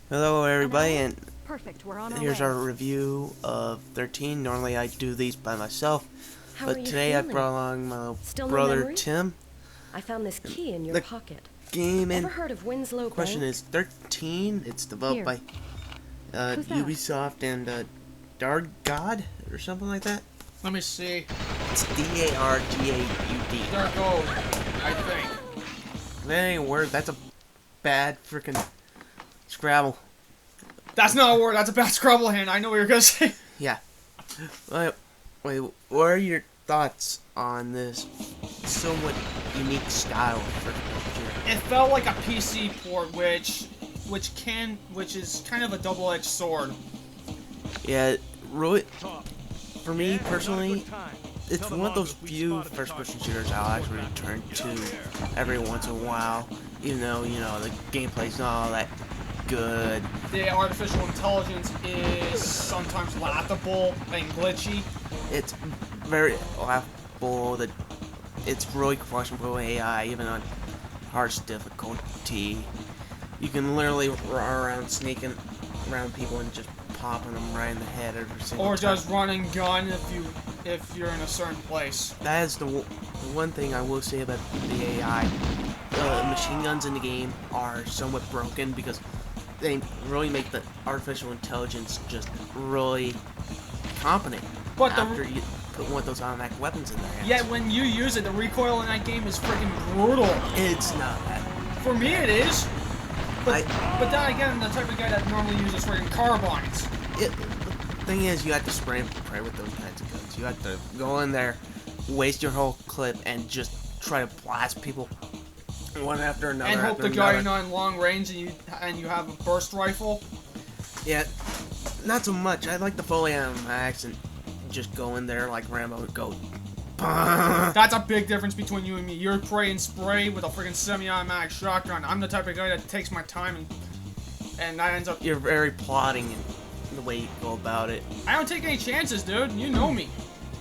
Hello everybody, and Perfect, we're on our here's way. our review of 13. Normally I do these by myself, How are but you today I feeling? brought along my little Still no brother memory? Tim. I found this key in your The pocket. game in Ever heard of Winslow question Bank? is 13. It's developed Here. by Who's that? Ubisoft and Dark God or something like that. Let me see. It's D-A-R-G-A-U-D. There goes, I think. That ain't a word. That's a bad freaking Scrabble. That's not a word, that's a bad Scrabble hand. I know what you're gonna say. Yeah. Wait, what are your thoughts on this somewhat unique style of first-person shooter? It felt like a PC port, which is kind of a double-edged sword. Yeah, really, for me personally, it's one of those few first-person shooters I'll actually return to every once in a while, even though, you know, the gameplay's not all that good. The artificial intelligence is sometimes laughable and glitchy. It's very laughable that it's really questionable AI, even on hardest difficulty. You can literally run around sneaking around people and just popping them right in the head every single Or time. just run and gun if you're in a certain place. That is the one thing I will say about the AI. The machine guns in the game are somewhat broken because they really make the artificial intelligence just really competent But after you put one of those automatic weapons in their hands. yet when you use it, the recoil in that game is freaking brutal. It's not that. For me, it is. But I- but then again, I'm the type of guy that normally uses freaking carbines. The thing is, you have to spray and pray with those kinds of guns. You have to go in there, waste your whole clip, and just try to blast people one after another. And hope after the guy another. is not in long range and you have a burst rifle. Yeah, not so much. I like the fully automatic and just go in there like Rambo and go. That's a big difference between you and me. You're pray and spray with a freaking semi-automatic shotgun. I'm the type of guy that takes my time and that ends up. You're very plotting in the way you go about it. I don't take any chances, dude. You know me.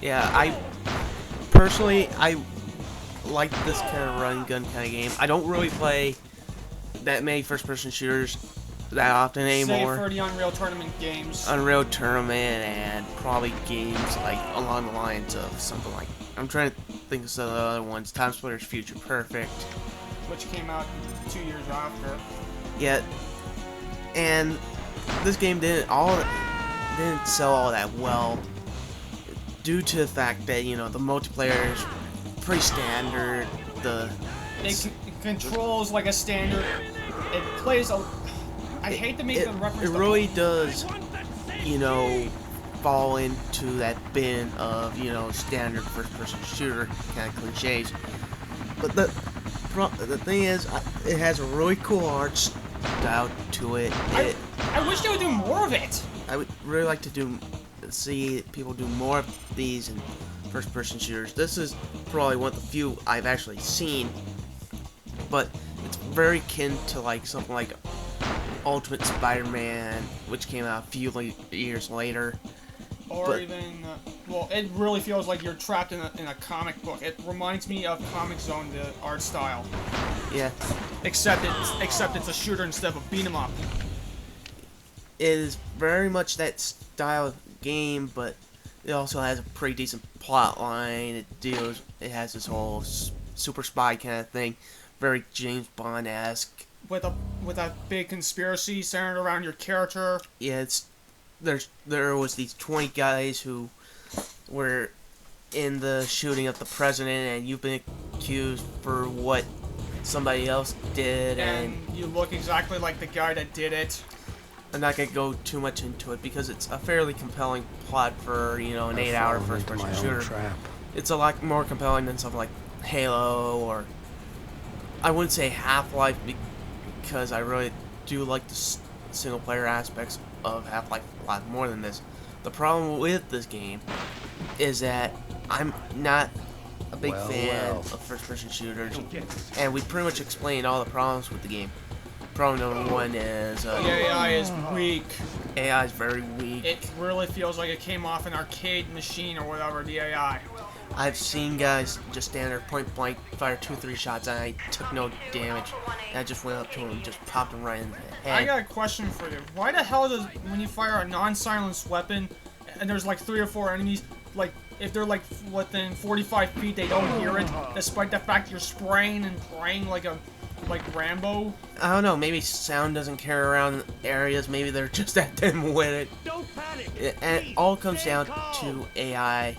Yeah, I personally like this kind of run gun kind of game. I don't really play that many first-person shooters that often anymore. Save for the Unreal Tournament games. Unreal Tournament and probably games like along the lines of something like, I'm trying to think of some of the other ones. Time Splitter's Future Perfect. Which came out 2 years after. Yeah, and this game didn't sell all that well due to the fact that, you know, the multiplayer is pretty standard. It controls like a standard. It plays a. I hate to make the reference. It really does, you know, fall into that bin of, you know, standard first-person shooter kind of cliches. But the thing is, it has a really cool art style to it. I wish they would do more of it. I would really like to see people do more of these in first-person shooters. This is probably one of the few I've actually seen, but it's very akin to like something like Ultimate Spider-Man, which came out a few years later. Or even, well, it really feels like you're trapped in a comic book. It reminds me of Comic Zone, the art style. Yeah, Except it's a shooter instead of a beat 'em up. it is very much that style of game, but it also has a pretty decent plot line. It has this whole super spy kind of thing, very James Bond-esque. With a big conspiracy centered around your character. Yeah, there was these 20 guys who were in the shooting of the president, and you've been accused for what somebody else did, And you look exactly like the guy that did it. I'm not gonna go too much into it because it's a fairly compelling plot for, you know, an 8-hour first-person shooter. It's a lot more compelling than something like Halo, or I wouldn't say Half-Life because I really do like the single-player aspects of Half-Life a lot more than this. The problem with this game is that I'm not a big fan of first-person shooters, and we pretty much explained all the problems with the game. Problem number one is The AI is weak. AI is very weak. It really feels like it came off an arcade machine or whatever, the AI. I've seen guys just stand there point blank, fire 2-3 shots, and I took no damage. And I just went up to him and just popped him right in the head. I got a question for you. Why the hell does, when you fire a non-silenced weapon, and there's like 3 or 4 enemies, like, if they're like within 45 feet, they don't hear it, despite the fact you're spraying and praying like Rambo? I don't know, maybe sound doesn't carry around areas, maybe they're just that dim with it. Don't panic. And it all comes down to AI,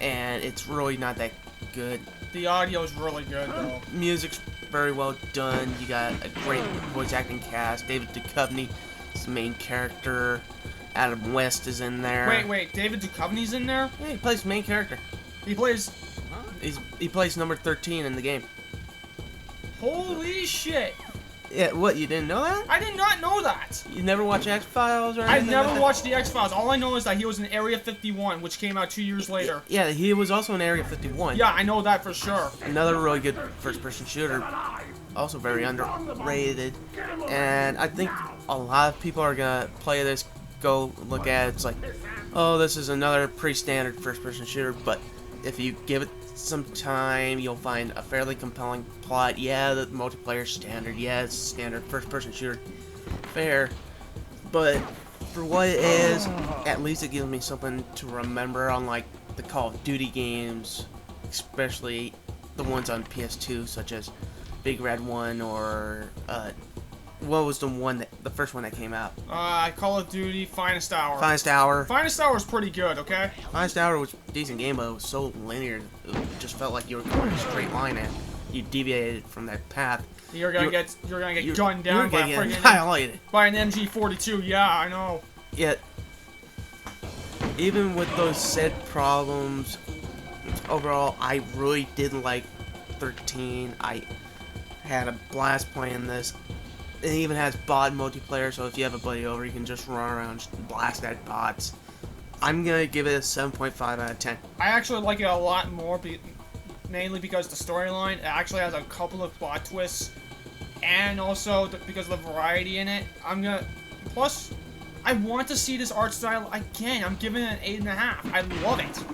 and it's really not that good. The audio's really good, though. Music's very well done, you got a great voice acting cast. David Duchovny is the main character. Adam West is in there. Wait, David Duchovny's in there? Yeah, he plays the main character. He plays... He plays number 13 in the game. Holy shit! Yeah, what, you didn't know that? I did not know that! You never watch X-Files or I've anything never like that? watched the X-Files. All I know is that he was in Area 51, which came out 2 years later. Yeah, he was also in Area 51. Yeah, I know that for sure. Another really good first-person shooter. Also very underrated. And I think a lot of people are gonna play this, go look at it, it's like, oh, this is another pretty standard first-person shooter, but if you give it some time, you'll find a fairly compelling plot. Yeah, the multiplayer standard. Yeah, it's standard first-person shooter. Fair. But for what it is, at least it gives me something to remember on, like, the Call of Duty games, especially the ones on PS2, such as Big Red 1 or, what was the first one that came out? Call of Duty, Finest Hour. Finest Hour. Finest Hour is pretty good, okay? Finest Hour was a decent game, but it was so linear, it just felt like you were going in a straight line and you deviated from that path. You're gonna get gunned down by an MG42. Yeah, I know. Yet, even with those said problems, overall, I really did like 13. I had a blast playing this. It even has bot multiplayer, so if you have a buddy over, you can just run around and just blast at bots. I'm gonna give it a 7.5 out of 10. I actually like it a lot more, mainly because the storyline actually has a couple of plot twists, and also because of the variety in it. Plus, I want to see this art style again. I'm giving it an 8.5. I love it.